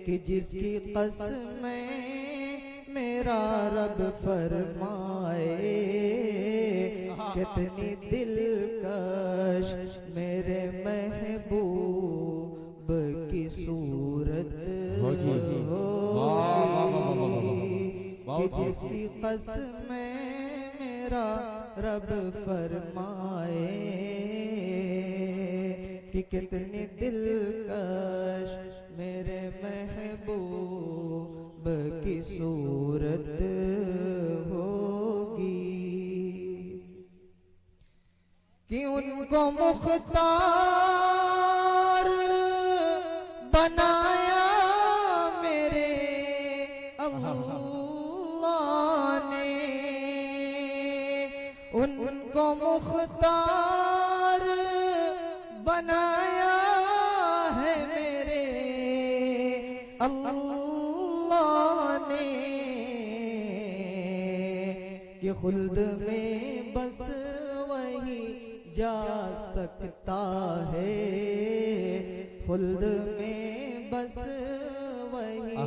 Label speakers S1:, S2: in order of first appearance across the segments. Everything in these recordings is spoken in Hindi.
S1: कि जिसकी कसमें मेरा रब फरमाए, कितनी दिलकश मेरे महबूब की सूरत होगी, कि जिसकी कसमें मेरा रब फरमाए, कि कितनी दिलकश मेरे महबूब की सूरत होगी, कि उनको मुख्तार बनाया मेरे अल्लाह ने, उनको मुख्तार बनाया है मेरे अल्लाह ने, कि खुल्द में बस वही जा सकता है, खुल्द में बस वही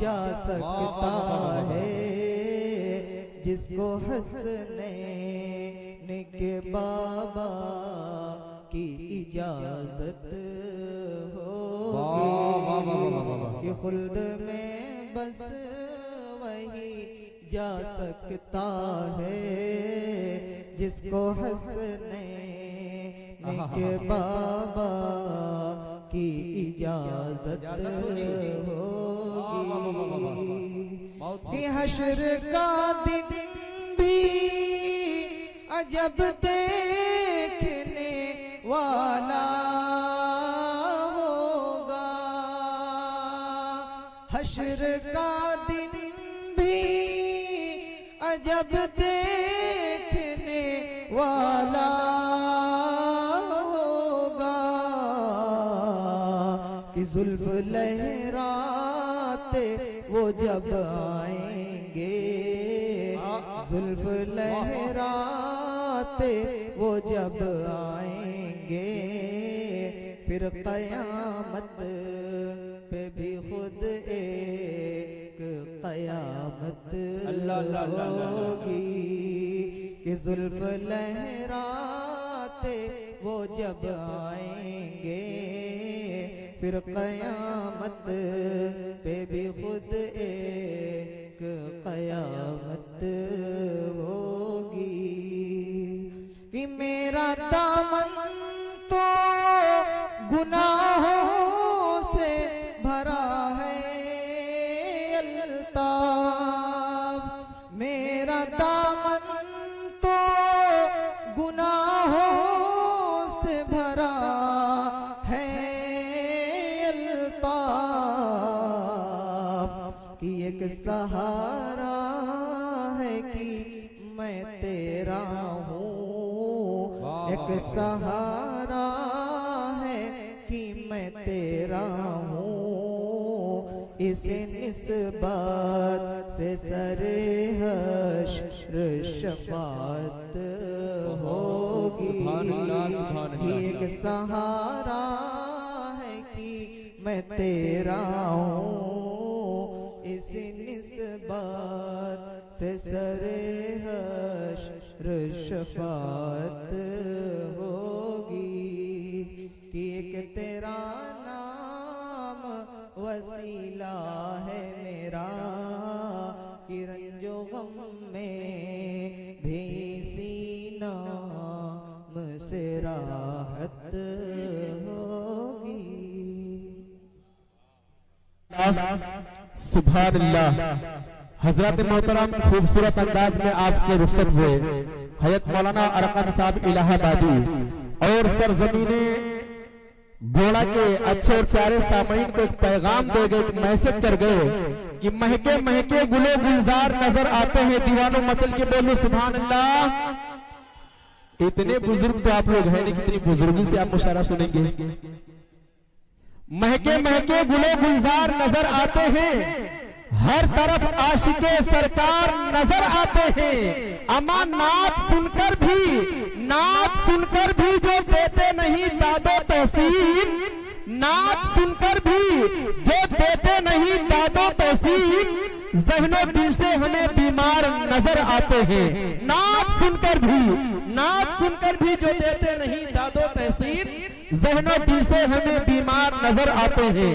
S1: जा सकता है, जिसको हंसने के बाबा की इजाजत होगी, कि खुल्द में बस वही जा सकता है, जिसको हंसने के बाबा की इजाजत होगी, कि हश्र का दिन भी अजब देखने वाला होगा, हश्र का दिन भी अजब देखने वाला होगा, कि जुल्फ लहराते वो जब आएंगे, जुल्फ लहराते वो जब आएंगे, फिर क़यामत पे भी खुद एक क़यामत होगी, कि जुल्फ लहराते वो जब आएंगे, फिर क़यामत पे भी खुद एक क़यामत होगी, कि मेरा दामन तो गुनाहों से भरा है अल्ताफ, मेरा दामन तो गुनाहों से भरा है अल्ताफ, कि एक सहारा है कि मैं तेरा हूँ, एक सहारा है कि मैं तेरा हूँ, इसे निस्बत से सरे हश्र शफात होगी, एक सहारा है कि मैं तेरा हूँ, इसी निस्बत से सरे हश्र शफात होगी, कि एक तेरा नाम वसीला है मेरा, कि रंजो गम में भी इसी नाम से राहत होगी।
S2: सुभान अल्लाह। हजरत मोहतरम खूबसूरत अंदाज में आपसे रुखसत हुए हयत मौलाना अरकान साहब इलाहाबादी और सरजमीने गोड़ा के अच्छे और प्यारे सामईन को एक पैगाम दे गए, एक मैसेज कर गए कि महके महके गुलो गुलजार नजर आते हैं, दीवानों मचल के बोलो सुभान अल्लाह। इतने बुजुर्ग तो आप लोग हैं नहीं, कितनी बुजुर्गी से आप मुशायरा सुनेंगे। महके महके गुलो गुलजार नजर आते हैं, हर तरफ आशिके सरकार नजर आते हैं, अमा नात सुनकर भी जो देते नहीं दादो तहसीन, नात सुनकर भी जो देते नहीं दादो तहसीन, ज़हनो दिल से हमें बीमार नजर आते हैं। नात सुनकर भी जो देते नहीं दादो तहसीन, ज़हनो दिल से हमें बीमार नजर आते हैं।